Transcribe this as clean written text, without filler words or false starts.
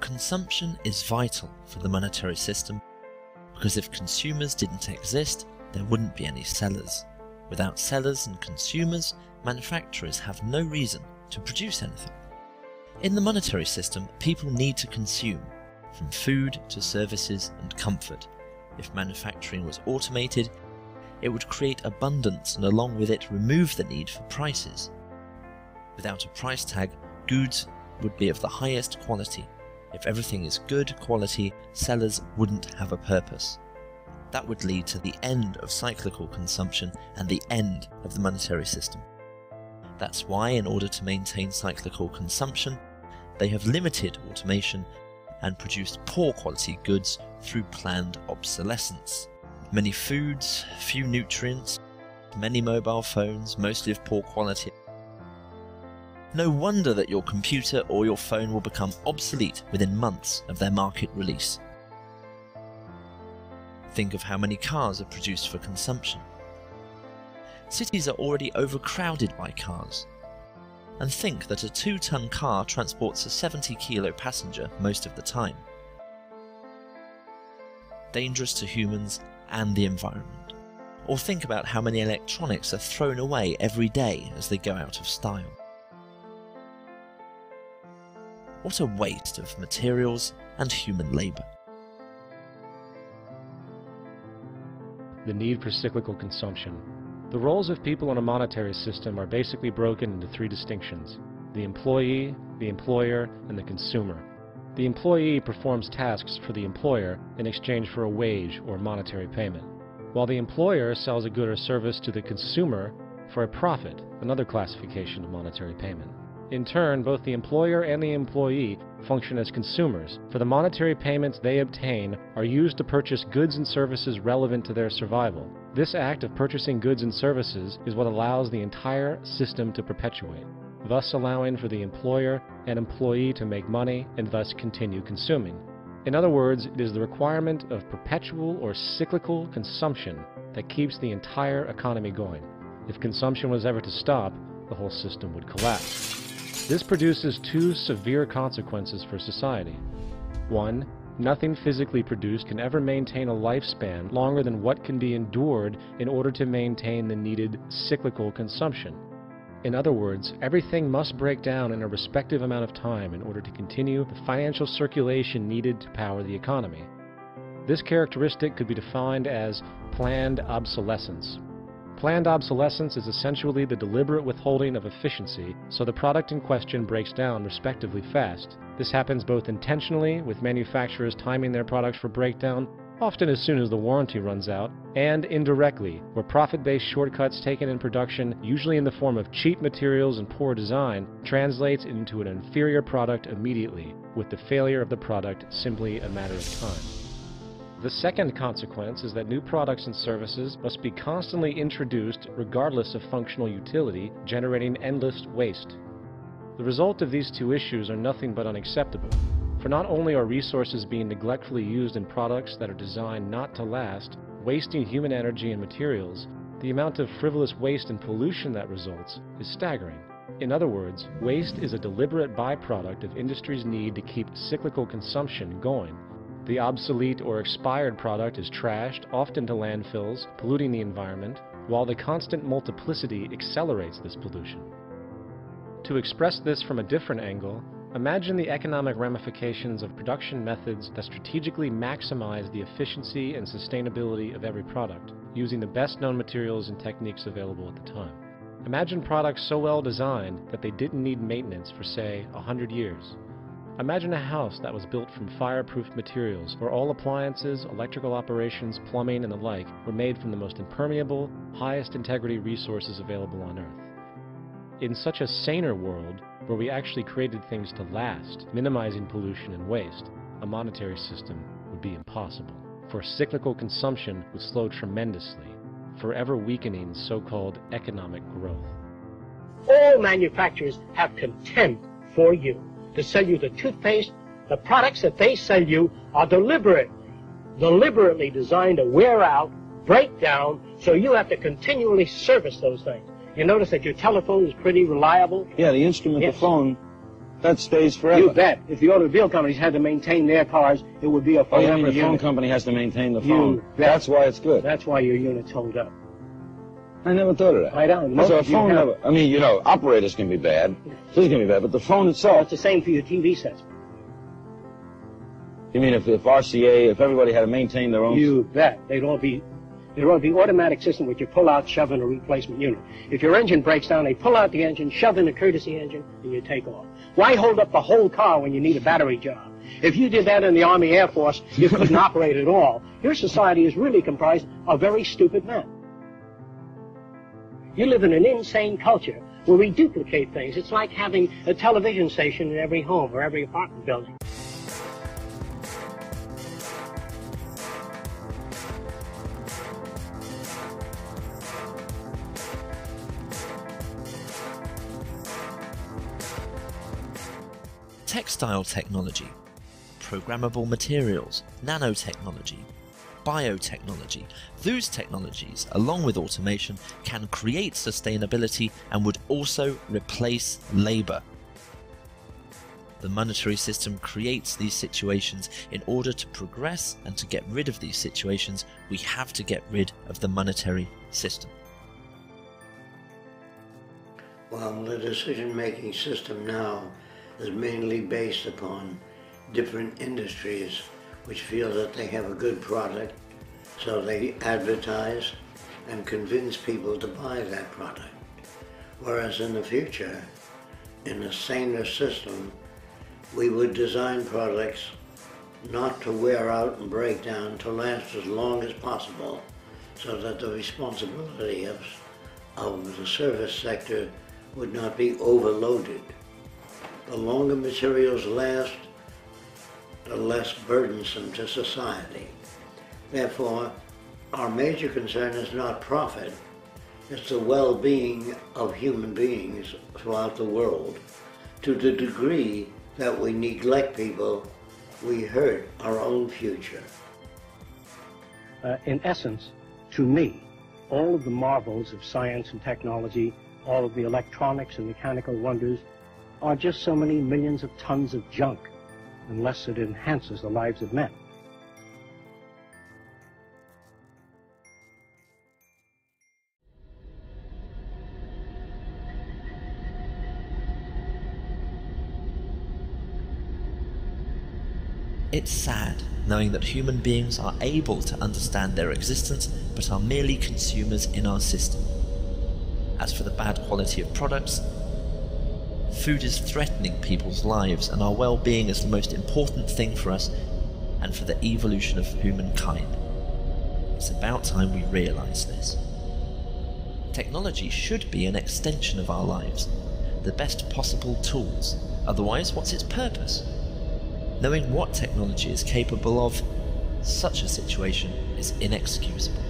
Consumption is vital for the monetary system because if consumers didn't exist, there wouldn't be any sellers. Without sellers and consumers, manufacturers have no reason to produce anything. In the monetary system, people need to consume, from food to services and comfort. If manufacturing was automated, it would create abundance and along with it remove the need for prices. Without a price tag, goods would be of the highest quality. If everything is good quality, sellers wouldn't have a purpose. That would lead to the end of cyclical consumption and the end of the monetary system. That's why, in order to maintain cyclical consumption, they have limited automation and produced poor quality goods through planned obsolescence. Many foods, few nutrients, many mobile phones, mostly of poor quality. No wonder that your computer or your phone will become obsolete within months of their market release. Think of how many cars are produced for consumption. Cities are already overcrowded by cars. And think that a 2-ton car transports a 70-kilo passenger most of the time. Dangerous to humans and the environment. Or think about how many electronics are thrown away every day as they go out of style. What a waste of materials and human labour. The need for cyclical consumption. The roles of people in a monetary system are basically broken into 3 distinctions: the employee, the employer, and the consumer. The employee performs tasks for the employer in exchange for a wage or monetary payment, while the employer sells a good or service to the consumer for a profit, another classification of monetary payment. In turn, both the employer and the employee function as consumers, for the monetary payments they obtain are used to purchase goods and services relevant to their survival. This act of purchasing goods and services is what allows the entire system to perpetuate, thus allowing for the employer and employee to make money and thus continue consuming. In other words, it is the requirement of perpetual or cyclical consumption that keeps the entire economy going. If consumption was ever to stop, the whole system would collapse. This produces 2 severe consequences for society. 1. Nothing physically produced can ever maintain a lifespan longer than what can be endured in order to maintain the needed cyclical consumption. In other words, everything must break down in a respective amount of time in order to continue the financial circulation needed to power the economy. This characteristic could be defined as planned obsolescence. Planned obsolescence is essentially the deliberate withholding of efficiency, so the product in question breaks down respectively fast. This happens both intentionally, with manufacturers timing their products for breakdown, often as soon as the warranty runs out, and indirectly, where profit-based shortcuts taken in production, usually in the form of cheap materials and poor design, translates into an inferior product immediately, with the failure of the product simply a matter of time. The second consequence is that new products and services must be constantly introduced regardless of functional utility, generating endless waste. The result of these 2 issues are nothing but unacceptable, for not only are resources being neglectfully used in products that are designed not to last, wasting human energy and materials, the amount of frivolous waste and pollution that results is staggering. In other words, waste is a deliberate byproduct of industry's need to keep cyclical consumption going. The obsolete or expired product is trashed, often to landfills, polluting the environment, while the constant multiplicity accelerates this pollution. To express this from a different angle, imagine the economic ramifications of production methods that strategically maximize the efficiency and sustainability of every product, using the best known materials and techniques available at the time. Imagine products so well designed that they didn't need maintenance for, say, 100 years. Imagine a house that was built from fireproof materials, where all appliances, electrical operations, plumbing, and the like were made from the most impermeable, highest integrity resources available on Earth. In such a saner world, where we actually created things to last, minimizing pollution and waste, a monetary system would be impossible, for cyclical consumption would slow tremendously, forever weakening so-called economic growth. All manufacturers have contempt for you. To sell you the toothpaste, the products that they sell you are deliberately designed to wear out, break down, so you have to continually service those things. You notice that your telephone is pretty reliable? Yeah, the instrument, yes. The phone, That stays forever. You bet. If the automobile companies had to maintain their cars, it would be a Oh, you forever mean the phone unit. company has to maintain the You phone? bet. That's why it's good. That's why your unit's hold up. I never thought of that. I don't. Most So a of you phone have- never, I mean, you know, operators can be bad. Things can be bad, but the phone Well, itself. it's the same for your TV sets. You mean if RCA, if everybody had to maintain their own... You bet. They'd all be automatic system which you pull out, shove in a replacement unit. If your engine breaks down, they pull out the engine, shove in a courtesy engine, and you take off. Why hold up the whole car when you need a battery job? If you did that in the Army Air Force, you couldn't operate at all. Your society is really comprised of very stupid men. You live in an insane culture where we duplicate things. It's like having a television station in every home or every apartment building. Textile technology, programmable materials, nanotechnology, biotechnology. Those technologies, along with automation, can create sustainability and would also replace labor. The monetary system creates these situations. In order to progress and to get rid of these situations, we have to get rid of the monetary system. Well, the decision-making system now is mainly based upon different industries which feel that they have a good product, so they advertise and convince people to buy that product. Whereas in the future, in a saner system, we would design products not to wear out and break down, to last as long as possible, so that the responsibility of the service sector would not be overloaded. The longer materials last, the less burdensome to society. Therefore, our major concern is not profit, it's the well-being of human beings throughout the world. To the degree that we neglect people, we hurt our own future. In essence, to me, all of the marvels of science and technology, all of the electronics and mechanical wonders, are just so many millions of tons of junk, unless it enhances the lives of men. It's sad knowing that human beings are able to understand their existence but are merely consumers in our system. As for the bad quality of products, food is threatening people's lives, and our well-being is the most important thing for us and for the evolution of humankind. It's about time we realise this. Technology should be an extension of our lives, the best possible tools. Otherwise, what's its purpose? Knowing what technology is capable of, such a situation is inexcusable.